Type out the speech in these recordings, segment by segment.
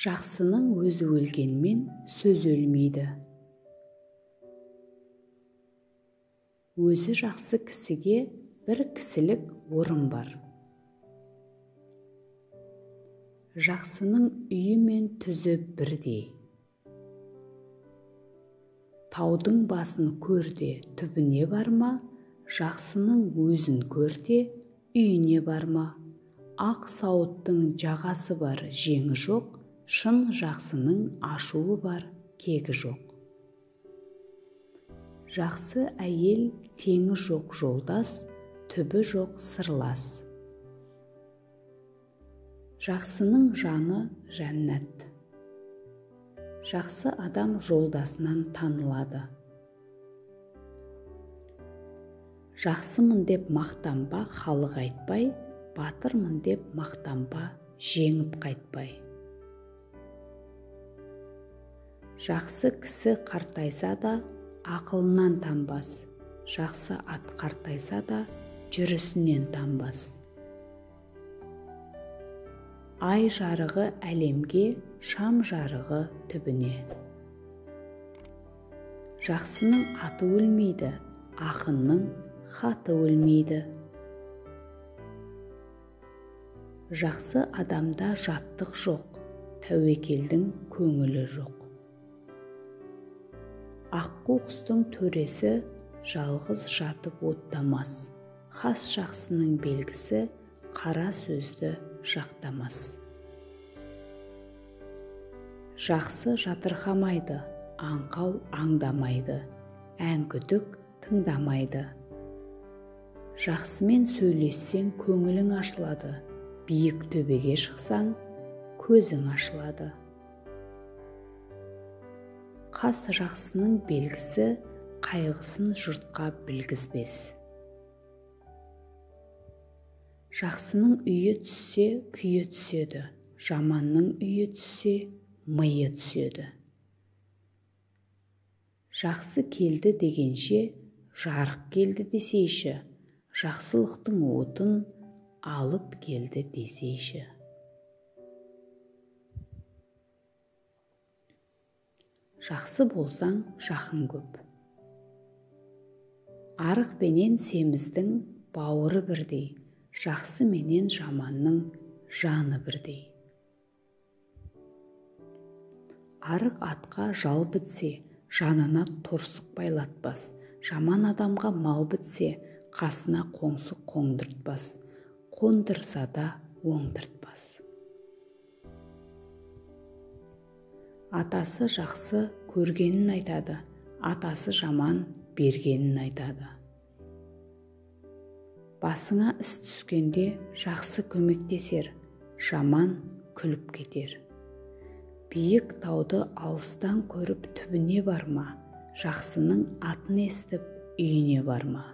Жақсының өзі өлгенмен сөз өлмейді. Өзі жақсы кісіге бір кісілік орын бар. Жақсының үйі мен түзі бірдей. Таудың басын көрде түбіне барма, жақсының өзін көрде үйіне барма. Ақ сауыттың жағасы бар, жеңі жоқ, шын жақсының ашуы бар, кегі жоқ. Жақсы әйел теңі жоқ жолдас, түбі жоқ сырлас. Жақсының жаны жәннат. Жақсы адам жолдасынан танылады. Жақсымын деп мақтанба, халық айтпай, батырмын деп мақтанба, жеңіп қайтпай. Жақсы кісі қартайса да, ақылынан танбас. Жақсы ат қартайса да, жүрісінен танбас. Ай жарығы әлемге, шам жарығы түбіне. Жақсының аты өлмейді, ақынның хаты өлмейді. Жақсы адамда жаттық жоқ, тәуекелдің көңілі жоқ. Аққу құстың төресі жалғыз жатып оттамас. Хас жақсының белгісі қара сөзді жақтамас. Жақсы жатырқамайды, аңқау аңдамайды, әңгүдік тыңдамайды. Жақсымен сөйлессең көңілің ашылады, биік төбеге шықсаң көзің ашылады. Қас жақсының белгісі қайғысын жұртқа білгізбес. Жақсының үйі түссе күйі түседі, жаманның үйі түссе миы түседі. Жақсы келді дегенше, жарық келді десейші, жақсылықтың отын алып келді десейші. Жақсы болсаң жақын көп. Арық менен семіздің бауыры бірдей, жақсы менен жаманның жаны бірдей. Арық атқа жал бітсе, жанына торсық байлатпас. Жаман адамға мал бітсе, қасына қоңсы қоңдыртпас. Қондырса да оңдыртпас. Атасы жақсы көргенін айтады, атасы жаман бергенін айтады. Басыңа іс түскенде жақсы көмектесер, жаман күліп кетер. Биік тауды алыстан көріп түбіне барма, жақсының атын естіп үйіне барма.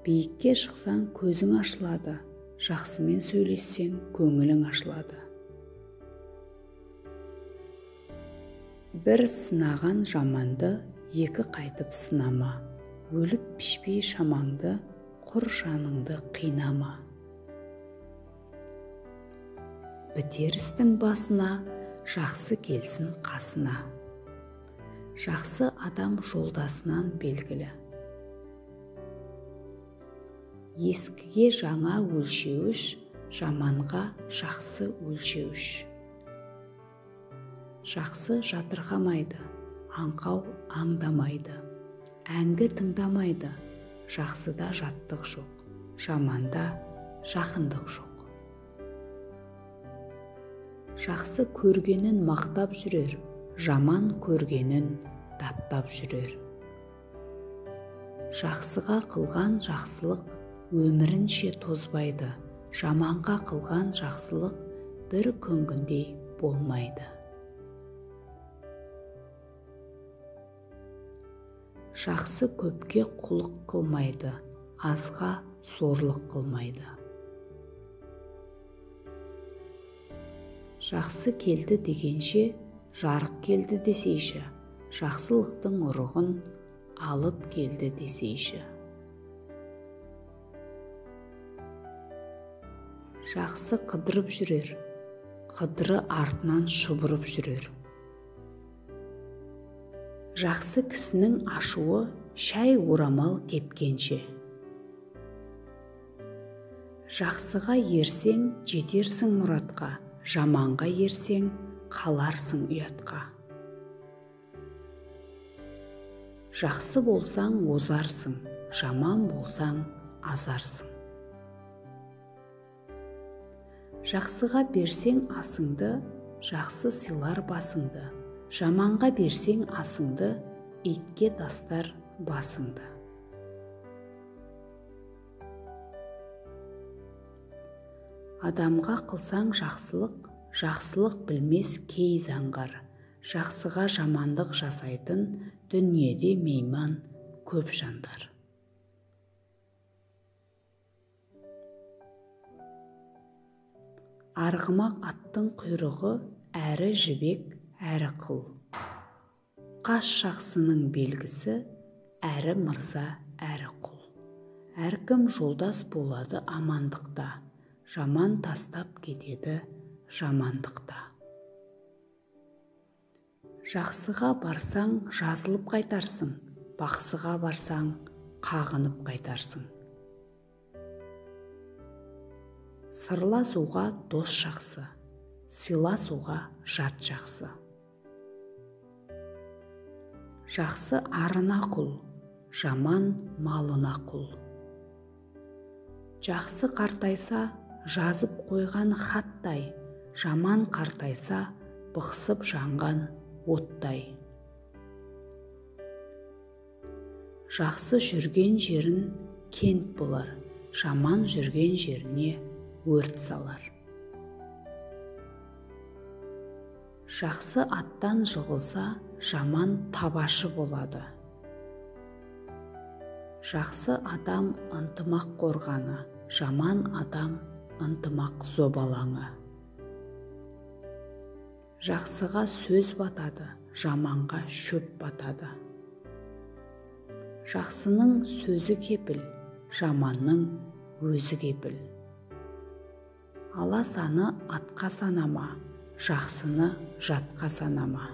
Биікке шықсаң көзің ашылады, жақсымен сөйлессең көңілің ашылады. Бір сынаған жаманды екі қайтып сынама, өліп пішпей шамаңды, құр жаныңды қинама. Бітер істің басына, жақсы келсін қасына. Жақсы адам жолдасынан белгілі. Ескіге жаңа өлшеуіш, жаманға жақсы өлшеуіш. Жақсы жатырқамайды, аңқау аңдамайды, әңгі тыңдамайды. Жақсыда жаттық жоқ, жаманда жақындық жоқ. Жақсы көргенін мақтап жүрер, жаман көргенін даттап жүрер. Жақсыға қылған жақсылық өмірінше тозбайды, жаманға қылған жақсылық бір күнгіндей болмайды. Жақсы көпке құлық қылмайды, азға зорлық қылмайды. Жақсы келді дегенше, жарық келді десейші, жақсылықтың ұрығын алып келді десейші. Жақсы қыдырып жүрер, қыдыры артынан шұбырып жүрер. Жақсы кісінің ашуы шай орамал кепкенше. Жақсыға ерсең жетерсің мұратқа, жаманға ерсең қаларсың ұятқа. Жақсы болсаң озарсың, жаман болсаң азарсың. Жақсыға берсең асыңды, жақсы сыйлар басыңды, жаманға берсең асыңды, итке тастар басыңды. Адамға қылсаң жақсылық, жақсылық білмес кей заңғар, жақсыға жамандық жасайтын дүниеде мейман көп жандар. Арғымақ аттың құйрығы әрі жібек, әрі қыл. Қас жақсының белгісі әрі мырза, әрі құл. Әркім жолдас болады амандықта, жаман тастап кетеді жамандықта. Жақсыға барсаң жазылып қайтарсың, бақсыға барсаң қағынып қайтарсың. Сырласуға дос жақсы, сыйласуға жат жақсы. Жақсы арына құл, жаман малына құл. Жақсы қартайса жазып қойған хаттай, жаман қартайса бықсып жанған оттай. Жақсы жүрген жерін кент болар, жаман жүрген жеріне өрт салар. Жақсы аттан жығылса, жаман табашы болады. Жақсы адам ынтымақ қорғаны, жаман адам ынтымақ зобалаңы. Жақсыға сөз батады, жаманға шөп батады. Жақсының сөзі кепіл, жаманның өзі кепіл. Ала саны атқа санама, жақсыны жатқа санама.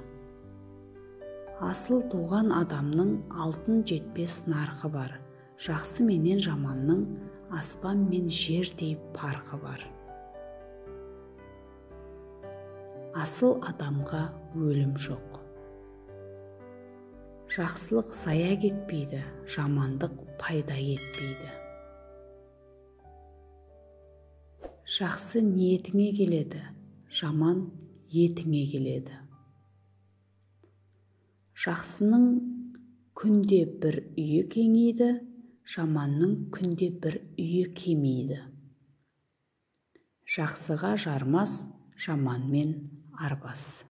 Асыл туған адамның алтын жетпес нарқы бар, жақсы менен жаманның аспан мен жердей парқы бар. Асыл адамға өлім жоқ. Жақсылық зая кетпейді, жамандық пайда етпейді. Жақсы ниетіңе келеді, жаман етіңе келеді. Жақсының күнде бір үйі кеңейді, жаманның күнде бір үйі кемейді. Жақсыға жармас, жаманмен арбас.